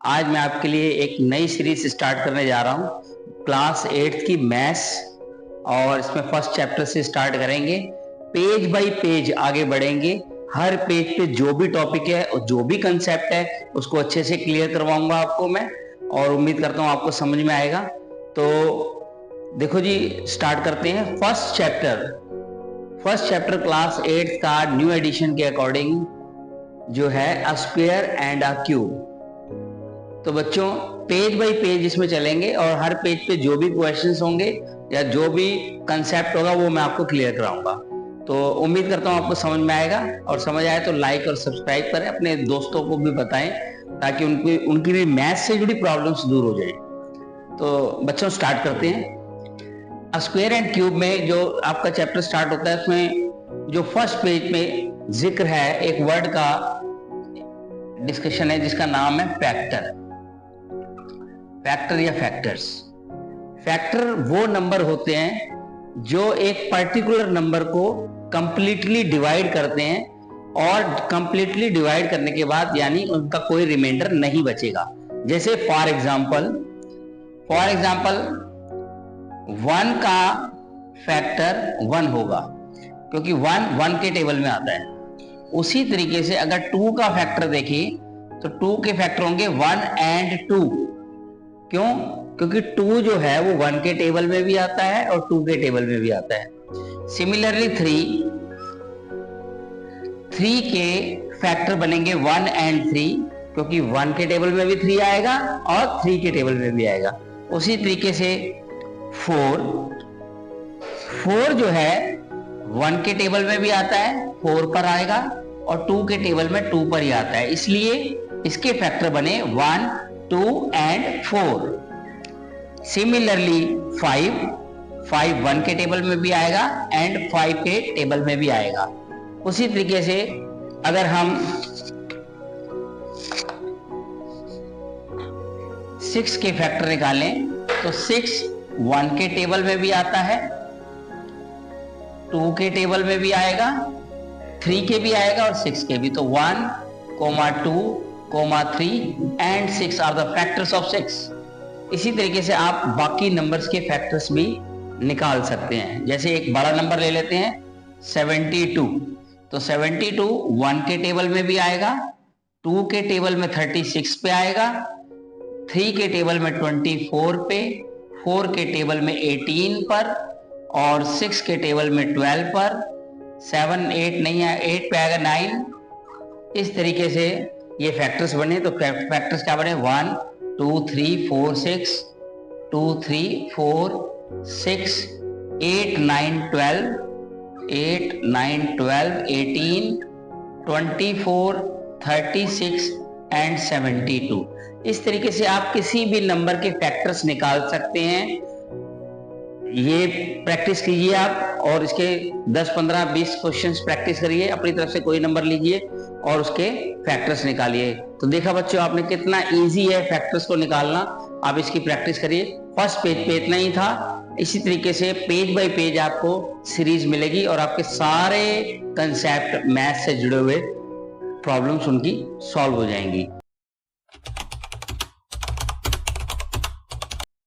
आज मैं आपके लिए एक नई सीरीज स्टार्ट करने जा रहा हूँ, क्लास 8th की मैथ्स। और इसमें फर्स्ट चैप्टर से स्टार्ट करेंगे, पेज बाय पेज आगे बढ़ेंगे। हर पेज पे जो भी टॉपिक है और जो भी कंसेप्ट है उसको अच्छे से क्लियर करवाऊंगा आपको मैं, और उम्मीद करता हूँ आपको समझ में आएगा। तो देखो जी, स्टार्ट करते हैं। फर्स्ट चैप्टर क्लास 8th का न्यू एडिशन के अकॉर्डिंग जो है a square and a cube. तो बच्चों, पेज बाय पेज इसमें चलेंगे और हर पेज पे जो भी क्वेश्चंस होंगे या जो भी कंसेप्ट होगा वो मैं आपको क्लियर कराऊंगा। तो उम्मीद करता हूँ आपको समझ में आएगा, और समझ आए तो लाइक और सब्सक्राइब करें, अपने दोस्तों को भी बताएं ताकि उनकी भी मैथ से जुड़ी प्रॉब्लम्स दूर हो जाए। तो बच्चों, स्टार्ट करते हैं। स्क्वायर एंड क्यूब में जो आपका चैप्टर स्टार्ट होता है, उसमें जो फर्स्ट पेज में जिक्र है, एक वर्ड का डिस्कशन है जिसका नाम है फैक्टर या फैक्टर्स। फैक्टर वो नंबर होते हैं जो एक पर्टिकुलर नंबर को कंप्लीटली डिवाइड करते हैं, और कंप्लीटली डिवाइड करने के बाद यानी उनका कोई रिमाइंडर नहीं बचेगा। जैसे फॉर एग्जांपल 1 का फैक्टर 1 होगा, क्योंकि 1 के टेबल में आता है। उसी तरीके से अगर 2 का फैक्टर देखें तो 2 के फैक्टर होंगे 1 एंड 2। क्यों? क्योंकि 2 जो है वो 1 के टेबल में भी आता है और 2 के टेबल में भी आता है। सिमिलरली 3 के फैक्टर बनेंगे 1 एंड 3, क्योंकि 1 के टेबल में भी 3 आएगा और 3 के टेबल में भी आएगा। उसी तरीके से 4 जो है 1 के टेबल में भी आता है, 4 पर आएगा, और 2 के टेबल में 2 पर ही आता है, इसलिए इसके फैक्टर बने 1, 2 एंड 4। सिमिलरली 5 1 के टेबल में भी आएगा एंड 5 के टेबल में भी आएगा। उसी तरीके से अगर हम 6 के फैक्टर निकालें तो 6 1 के टेबल में भी आता है, 2 के टेबल में भी आएगा, 3 के भी आएगा और 6 के भी। तो 1, 2, 3 and 6 are the factors of 6। इसी तरीके से आप बाकी नंबर्स के फैक्टर्स भी निकाल सकते हैं। जैसे एक बड़ा नंबर ले लेते हैं 72। तो 72 1 के टेबल में भी आएगा, 2 के टेबल में 36 पे आएगा, 3 के टेबल में 24 पे, 4 के टेबल में 18 पर, और 6 के टेबल में 12 पर, 7 8 नहीं है, 8 पे आएगा 9। इस तरीके से ये फैक्टर्स बने। तो फैक्टर्स क्या बने? 1 2 3 4 6, 2 3 4 6, 8 9 12, 18 24 36 एंड 72। इस तरीके से आप किसी भी नंबर के फैक्टर्स निकाल सकते हैं। ये प्रैक्टिस कीजिए आप, और इसके 10 15 20 क्वेश्चंस प्रैक्टिस करिए, अपनी तरफ से कोई नंबर लीजिए और उसके फैक्टर्स निकालिए। तो देखा बच्चों आपने, कितना इजी है फैक्टर्स को निकालना। आप इसकी प्रैक्टिस करिए। फर्स्ट पेज पे इतना ही था। इसी तरीके से पेज बाय पेज आपको सीरीज मिलेगी और आपके सारे कंसेप्ट मैथ से जुड़े हुए प्रॉब्लम्स उनकी सॉल्व हो जाएंगी।